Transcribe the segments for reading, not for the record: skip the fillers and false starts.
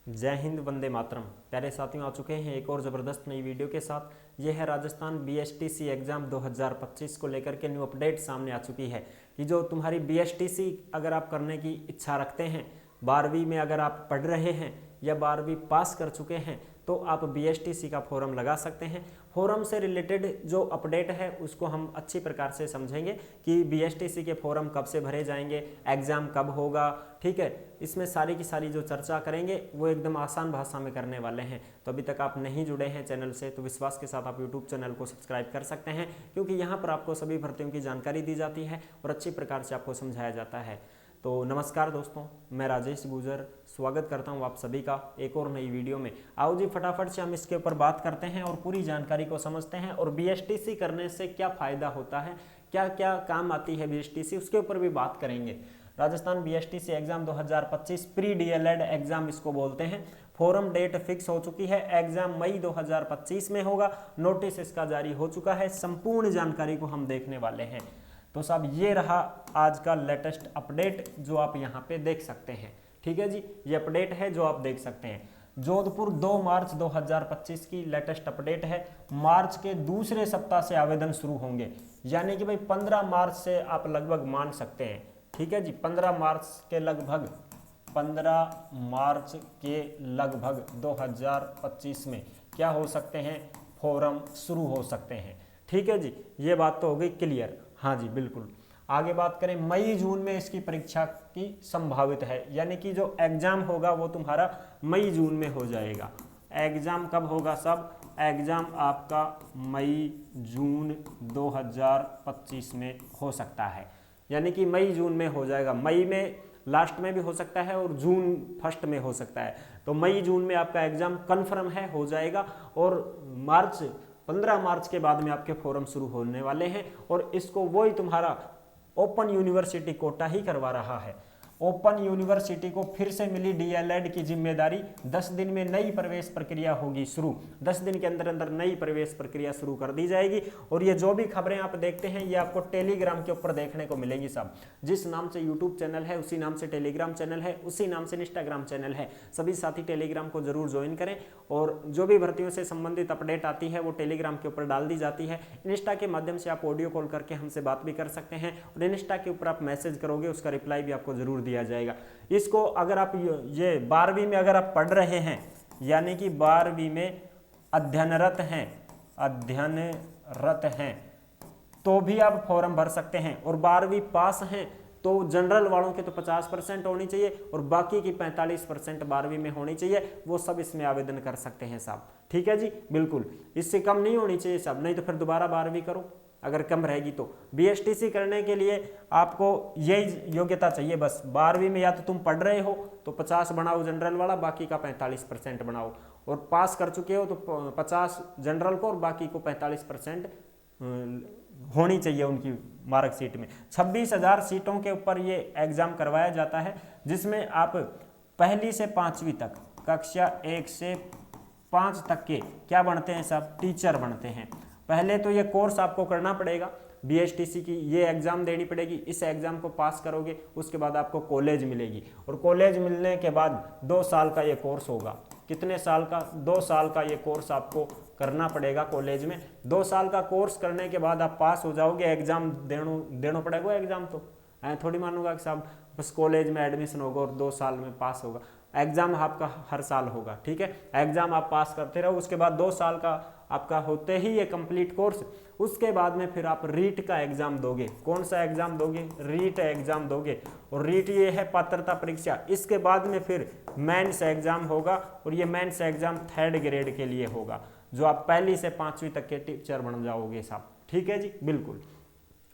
जय हिंद, वंदे मातरम। प्यारे साथियों, आ चुके हैं एक और ज़बरदस्त नई वीडियो के साथ। ये है राजस्थान बीएसटीसी एग्ज़ाम 2025 को लेकर के न्यू अपडेट सामने आ चुकी है कि जो तुम्हारी बीएसटीसी अगर आप करने की इच्छा रखते हैं, 12वीं में अगर आप पढ़ रहे हैं या 12वीं पास कर चुके हैं तो आप बीएसटीसी का फॉर्म लगा सकते हैं। फॉर्म से रिलेटेड जो अपडेट है उसको हम अच्छी प्रकार से समझेंगे कि बीएसटीसी के फॉर्म कब से भरे जाएंगे, एग्ज़ाम कब होगा, ठीक है। इसमें सारी की सारी जो चर्चा करेंगे वो एकदम आसान भाषा में करने वाले हैं। तो अभी तक आप नहीं जुड़े हैं चैनल से तो विश्वास के साथ आप यूट्यूब चैनल को सब्सक्राइब कर सकते हैं, क्योंकि यहाँ पर आपको सभी भर्तियों की जानकारी दी जाती है और अच्छी प्रकार से आपको समझाया जाता है। तो नमस्कार दोस्तों, मैं राजेश गुजर स्वागत करता हूं आप सभी का एक और नई वीडियो में। आओ जी फटाफट से हम इसके ऊपर बात करते हैं और पूरी जानकारी को समझते हैं और बीएसटीसी करने से क्या फ़ायदा होता है, क्या क्या काम आती है बीएसटीसी, उसके ऊपर भी बात करेंगे। Rajasthan BSTC exam 2025 pre DElEd exam इसको बोलते हैं। फॉरम डेट फिक्स हो चुकी है, एग्जाम मई 2025 में होगा, नोटिस इसका जारी हो चुका है। संपूर्ण जानकारी को हम देखने वाले हैं। तो साहब ये रहा आज का लेटेस्ट अपडेट जो आप यहाँ पे देख सकते हैं, ठीक है जी। ये अपडेट है जो आप देख सकते हैं। जोधपुर 2 मार्च 2025 की लेटेस्ट अपडेट है। मार्च के दूसरे सप्ताह से आवेदन शुरू होंगे, यानी कि भाई 15 मार्च से आप लगभग मान सकते हैं, ठीक है जी। 15 मार्च के लगभग 2025 में क्या हो सकते हैं, फॉरम शुरू हो सकते हैं, ठीक है जी। ये बात तो हो गई क्लियर। हाँ जी बिल्कुल। आगे बात करें, मई जून में इसकी परीक्षा की संभावित है, यानी कि जो एग्जाम होगा वो तुम्हारा मई जून में हो जाएगा। एग्जाम कब होगा सब? एग्जाम आपका मई जून 2025 में हो सकता है, यानी कि मई जून में हो जाएगा। मई में लास्ट में भी हो सकता है और जून फर्स्ट में हो सकता है। तो मई जून में आपका एग्जाम कन्फर्म है, हो जाएगा। और 15 मार्च के बाद में आपके फॉरम शुरू होने वाले हैं और इसको वही तुम्हारा ओपन यूनिवर्सिटी कोटा ही करवा रहा है। ओपन यूनिवर्सिटी को फिर से मिली डीएलएड की जिम्मेदारी। 10 दिन में नई प्रवेश प्रक्रिया होगी शुरू। 10 दिन के अंदर अंदर नई प्रवेश प्रक्रिया शुरू कर दी जाएगी। और ये जो भी खबरें आप देखते हैं ये आपको टेलीग्राम के ऊपर देखने को मिलेगी सब। जिस नाम से यूट्यूब चैनल है उसी नाम से टेलीग्राम चैनल है, उसी नाम से इंस्टाग्राम चैनल है। सभी साथी टेलीग्राम को जरूर ज्वाइन करें और जो भी भर्तियों से संबंधित अपडेट आती है वो टेलीग्राम के ऊपर डाल दी जाती है। इंस्टा के माध्यम से आप ऑडियो कॉल करके हमसे बात भी कर सकते हैं और इंस्टा के ऊपर आप मैसेज करोगे उसका रिप्लाई भी आपको जरूर दिया जाएगा। इसको अगर आप ये 12वीं में अगर आप पढ़ रहे हैं, यानी कि 12वीं में अध्ययनरत हैं तो भी आप फॉर्म भर सकते हैं। और 12वीं पास हैं तो जनरल वालों के तो 50% होनी चाहिए और बाकी की 45% 12वीं में होनी चाहिए, वो सब इसमें आवेदन कर सकते हैं साहब, ठीक है जी बिल्कुल। इससे कम नहीं होनी चाहिए साहब, नहीं तो फिर दोबारा 12वीं करो अगर कम रहेगी तो। बीएसटीसी करने के लिए आपको यही योग्यता चाहिए बस। 12वीं में या तो तुम पढ़ रहे हो तो 50 बनाओ जनरल वाला, बाकी का 45% बनाओ। और पास कर चुके हो तो 50 जनरल को और बाकी को 45% होनी चाहिए उनकी मार्कशीट में। 26,000 सीटों के ऊपर ये एग्जाम करवाया जाता है, जिसमें आप पहली से 5वीं तक, कक्षा 1 से 5 तक के क्या बनते हैं साहब, टीचर बनते हैं। पहले तो ये कोर्स आपको करना पड़ेगा, बीएसटीसी की ये एग्ज़ाम देनी पड़ेगी। इस एग्ज़ाम को पास करोगे उसके बाद आपको कॉलेज मिलेगी और कॉलेज मिलने के बाद 2 साल का ये कोर्स होगा। कितने साल का? 2 साल का ये कोर्स आपको करना पड़ेगा कॉलेज में। 2 साल का कोर्स करने के बाद आप पास हो जाओगे। एग्ज़ाम देना पड़ेगा एग्ज़ाम, तो ऐ थोड़ी मानूंगा कि साहब बस कॉलेज में एडमिशन होगा और 2 साल में पास होगा। एग्ज़ाम आपका हर साल होगा, ठीक है। एग्ज़ाम आप पास करते रहो, उसके बाद 2 साल का आपका होते ही ये कंप्लीट कोर्स, उसके बाद में फिर आप रीट का एग्जाम दोगे। कौन सा एग्जाम दोगे? रीट एग्जाम दोगे। और रीट ये है पात्रता परीक्षा। इसके बाद में फिर मेंस एग्जाम होगा और ये मेंस एग्जाम 3rd ग्रेड के लिए होगा, जो आप पहली से 5वीं तक के टीचर बन जाओगे साहब, ठीक है जी बिल्कुल।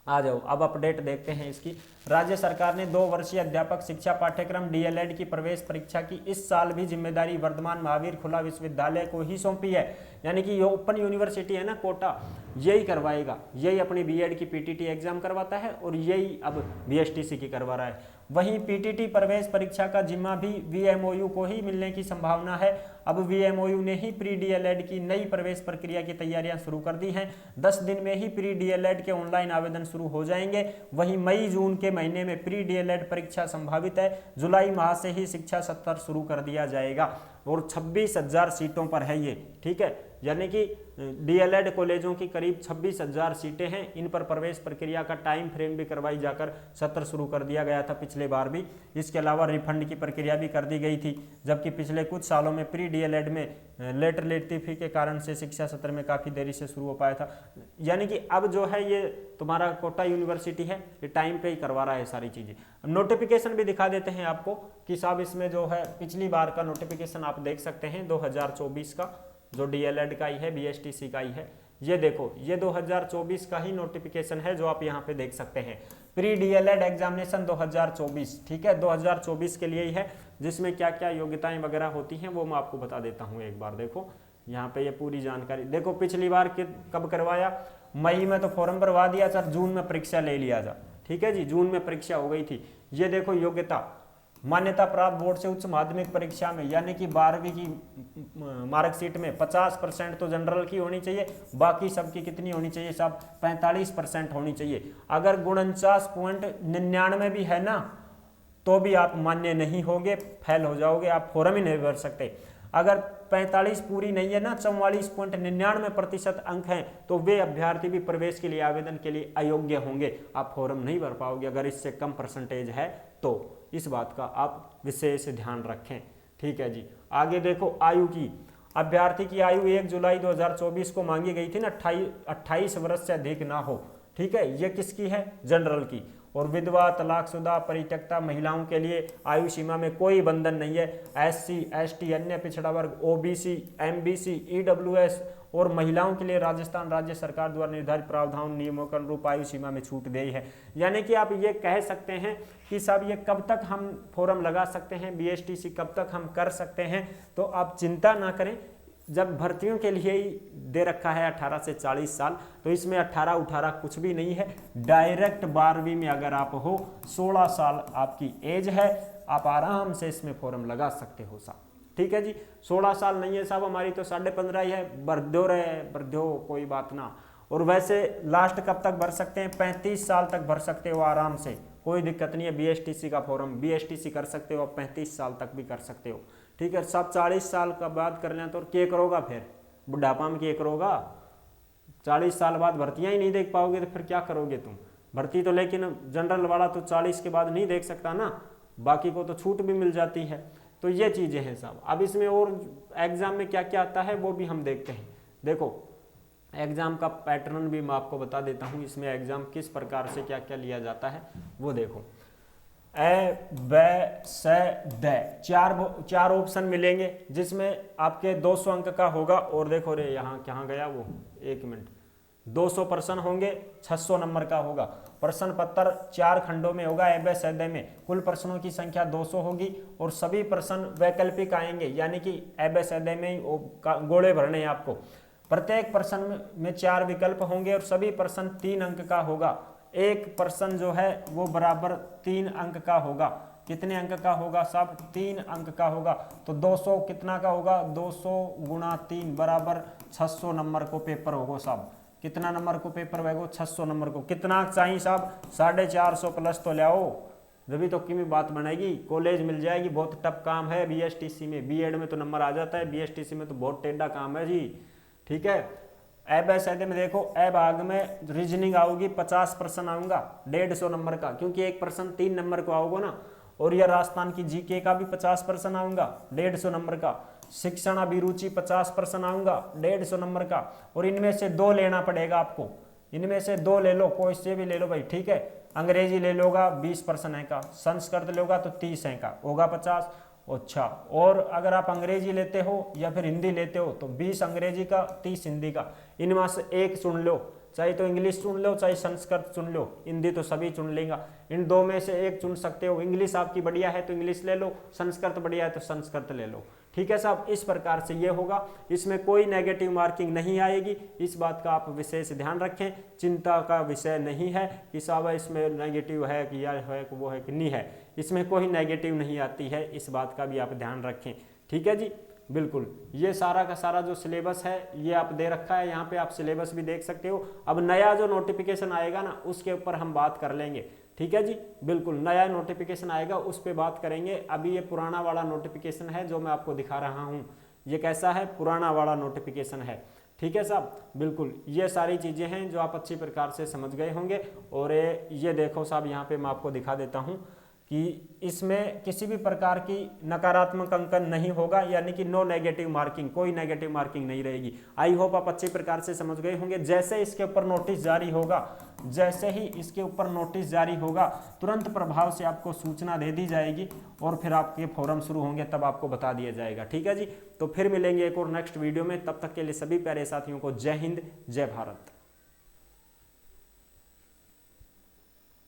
आ जाओ अब अपडेट देखते हैं इसकी। राज्य सरकार ने 2 वर्षीय अध्यापक शिक्षा पाठ्यक्रम डीएलएड की प्रवेश परीक्षा की इस साल भी जिम्मेदारी वर्धमान महावीर खुला विश्वविद्यालय को ही सौंपी है, यानी कि ये ओपन यूनिवर्सिटी है ना कोटा, यही करवाएगा। यही अपनी बीएड की पीटीटी एग्जाम करवाता है और यही अब बीएसटीसी की करवा रहा है। वहीं पीटीटी प्रवेश परीक्षा का जिम्मा भी वीएमओयू को ही मिलने की संभावना है। अब वीएमओयू ने ही प्री डीएलएड की नई प्रवेश प्रक्रिया की तैयारियां शुरू कर दी हैं। 10 दिन में ही प्री डीएलएड के ऑनलाइन आवेदन शुरू हो जाएंगे। वहीं मई जून के महीने में प्री डीएलएड परीक्षा संभावित है। जुलाई माह से ही शिक्षा सत्र शुरू कर दिया जाएगा और 26,000 सीटों पर है ये, ठीक है, यानी कि डीएलएड कॉलेजों की करीब 26,000 सीटें हैं। इन पर प्रवेश प्रक्रिया का टाइम फ्रेम भी करवाई जाकर सत्र शुरू कर दिया गया था पिछले बार भी। इसके अलावा रिफंड की प्रक्रिया भी कर दी गई थी, जबकि पिछले कुछ सालों में प्री डीएलएड में लेटर लेटिफी के कारण से शिक्षा सत्र में काफ़ी देरी से शुरू हो पाया था। यानी कि अब जो है ये तुम्हारा कोटा यूनिवर्सिटी है, ये टाइम पे ही करवा रहा है सारी चीज़ें। नोटिफिकेशन भी दिखा देते हैं आपको कि साहब इसमें जो है पिछली बार का नोटिफिकेशन आप देख सकते हैं 2024 का, जो डीएलएड का ही है, बीएसटीसी का ही है। ये देखो, ये 2024 का ही नोटिफिकेशन है जो आप यहाँ पे देख सकते हैं, प्री डीएलएड एग्जामिनेशन 2024, ठीक है, 2024 के लिए ही है, जिसमें क्या क्या योग्यताएं वगैरह होती हैं वो मैं आपको बता देता हूँ एक बार। देखो यहाँ पे ये पूरी जानकारी देखो, पिछली बार कब करवाया, मई में तो फॉर्म भरवा दिया सर, जून में परीक्षा ले लिया जा, ठीक है जी, जून में परीक्षा हो गई थी। ये देखो योग्यता, मान्यता प्राप्त बोर्ड से उच्च माध्यमिक परीक्षा में, यानी कि 12वीं की मार्कशीट में 50% तो जनरल की होनी चाहिए, बाकी सबकी कितनी होनी चाहिए साहब, 45% होनी चाहिए। अगर 49.99 भी है ना तो भी आप मान्य नहीं होगे, फेल हो जाओगे, आप फॉर्म ही नहीं भर सकते। अगर 45 पूरी नहीं है ना, 44.99% अंक हैं, तो वे अभ्यर्थी भी प्रवेश के लिए आवेदन के लिए अयोग्य होंगे, आप फॉर्म नहीं भर पाओगे अगर इससे कम परसेंटेज है तो। इस बात का आप विशेष ध्यान रखें, ठीक है जी। आगे देखो आयु की, अभ्यर्थी की आयु 1 जुलाई 2024 को मांगी गई थी ना, 28 वर्ष से अधिक ना हो, ठीक है, ये किसकी है, जनरल की। और विधवा, तलाकशुदा, परित्यक्ता महिलाओं के लिए आयु सीमा में कोई बंधन नहीं है। एससी, एसटी, अन्य पिछड़ा वर्ग, ओबीसी, एमबीसी, ईडब्ल्यूएस और महिलाओं के लिए राजस्थान राज्य सरकार द्वारा निर्धारित प्रावधान नियमों के अनुरूप आयु सीमा में छूट दी है। यानी कि आप ये कह सकते हैं कि साहब ये कब तक हम फॉर्म लगा सकते हैं, बीएसटीसी कब तक हम कर सकते हैं, तो आप चिंता ना करें। जब भर्तियों के लिए ही दे रखा है 18 से 40 साल, तो इसमें 18 कुछ भी नहीं है। डायरेक्ट 12वीं में अगर आप हो, 16 साल आपकी एज है, आप आराम से इसमें फॉर्म लगा सकते हो साहब, ठीक है जी। 16 साल नहीं है साहब, हमारी तो 15.5 ही है, बर्दो रहे बर्दो, कोई बात ना। और वैसे लास्ट कब तक भर सकते हैं, 35 साल तक भर सकते हो आराम से, कोई दिक्कत नहीं है। बीएसटीसी का फॉर्म बीएसटीसी कर सकते हो, 35 साल तक भी कर सकते हो, ठीक है। सब 40 साल का बाद कर लें तो क्या करोगा फिर, बुढ़ापा में क्या करोगा, 40 साल बाद भर्तियां ही नहीं देख पाओगे तो फिर क्या करोगे तुम भर्ती तो। लेकिन जनरल वाला तो 40 के बाद नहीं देख सकता ना, बाकी को तो छूट भी मिल जाती है। तो ये चीजें हैं साहब। अब इसमें और एग्जाम में क्या क्या आता है वो भी हम देखते हैं। देखो एग्जाम का पैटर्न भी मैं आपको बता देता हूँ, इसमें एग्जाम किस प्रकार से क्या क्या लिया जाता है वो देखो। ए, ब, स, द, चार ऑप्शन मिलेंगे, जिसमें आपके 200 अंक का होगा। और देखो रे यहाँ कहाँ गया वो, 1 मिनट, 200 प्रश्न होंगे, 600 नंबर का होगा। प्रश्न पत्र 4 खंडों में होगा, ए, ब, स, द में कुल प्रश्नों की संख्या 200 होगी और सभी प्रश्न वैकल्पिक आएंगे, यानी कि ए, ब, स, द में गोले भरने हैं आपको। प्रत्येक प्रश्न में 4 विकल्प होंगे और सभी प्रश्न 3 अंक का होगा। एक प्रश्न जो है वो बराबर 3 अंक का होगा। कितने अंक का होगा साहब, 3 अंक का होगा। तो 200 कितना का होगा, 200 गुणा 3 बराबर 600 नंबर को पेपर होगा साहब। कितना नंबर को पेपर होगा, 600 नंबर को। कितना चाहिए साहब, 450 प्लस तो ले आओ, जब तो की बात बनेगी, कॉलेज मिल जाएगी। बहुत टफ काम है बीएसटीसी में, बीएड में तो नंबर आ जाता है, बीएसटीसी में तो बहुत टेढ़ा काम है जी, ठीक है। ए ब स द में देखो, ए भाग में रीजनिंग आओगी, 50 प्रश्न आऊंगा 150 नंबर का, क्योंकि एक प्रश्न 3 नंबर को आओगे ना। और यह राजस्थान की जीके का भी 50 प्रश्न आऊंगा 150 नंबर का। शिक्षण अभिरुचि 50 प्रश्न आऊंगा 150 नंबर का। और इनमें से 2 लेना पड़ेगा आपको, इनमें से 2 ले लो, कोई से भी ले लो भाई, ठीक है। अंग्रेजी ले लोगा 20 प्रश्न है का, संस्कृत लोगा तो 30 है का, होगा 50। अच्छा, और अगर आप अंग्रेजी लेते हो या फिर हिंदी लेते हो तो 20 अंग्रेजी का 30 हिंदी का। इनमें से एक चुन लो, चाहे तो इंग्लिश चुन लो चाहे संस्कृत चुन लो, हिंदी तो सभी चुन लेगा, इन दो में से एक चुन सकते हो। इंग्लिश आपकी बढ़िया है तो इंग्लिश ले लो, संस्कृत बढ़िया है तो संस्कृत ले लो। ठीक है साहब, इस प्रकार से ये होगा, इसमें कोई नेगेटिव मार्किंग नहीं आएगी, इस बात का आप विशेष ध्यान रखें। चिंता का विषय नहीं है कि साहब इसमें नेगेटिव है कि यह है कि वो है कि नहीं है, इसमें कोई नेगेटिव नहीं आती है, इस बात का भी आप ध्यान रखें। ठीक है जी, बिल्कुल। ये सारा का सारा जो सिलेबस है ये आप दे रखा है, यहाँ पे आप सिलेबस भी देख सकते हो। अब नया जो नोटिफिकेशन आएगा ना उसके ऊपर हम बात कर लेंगे। ठीक है जी, बिल्कुल, नया नोटिफिकेशन आएगा उस पर बात करेंगे। अभी ये पुराना वाला नोटिफिकेशन है जो मैं आपको दिखा रहा हूँ, ये कैसा है, पुराना वाला नोटिफिकेशन है। ठीक है साहब, बिल्कुल, ये सारी चीज़ें हैं जो आप अच्छी प्रकार से समझ गए होंगे। और ये देखो साहब, यहाँ पे मैं आपको दिखा देता हूँ कि इसमें किसी भी प्रकार की नकारात्मक अंकन नहीं होगा, यानी कि नो नेगेटिव मार्किंग, कोई नेगेटिव मार्किंग नहीं रहेगी। आई होप आप अच्छी प्रकार से समझ गए होंगे। जैसे इसके ऊपर नोटिस जारी होगा, जैसे ही इसके ऊपर नोटिस जारी होगा तुरंत प्रभाव से आपको सूचना दे दी जाएगी और फिर आपके फॉर्म शुरू होंगे तब आपको बता दिया जाएगा। ठीक है जी, तो फिर मिलेंगे एक और नेक्स्ट वीडियो में, तब तक के लिए सभी प्यारे साथियों को जय हिंद, जय भारत।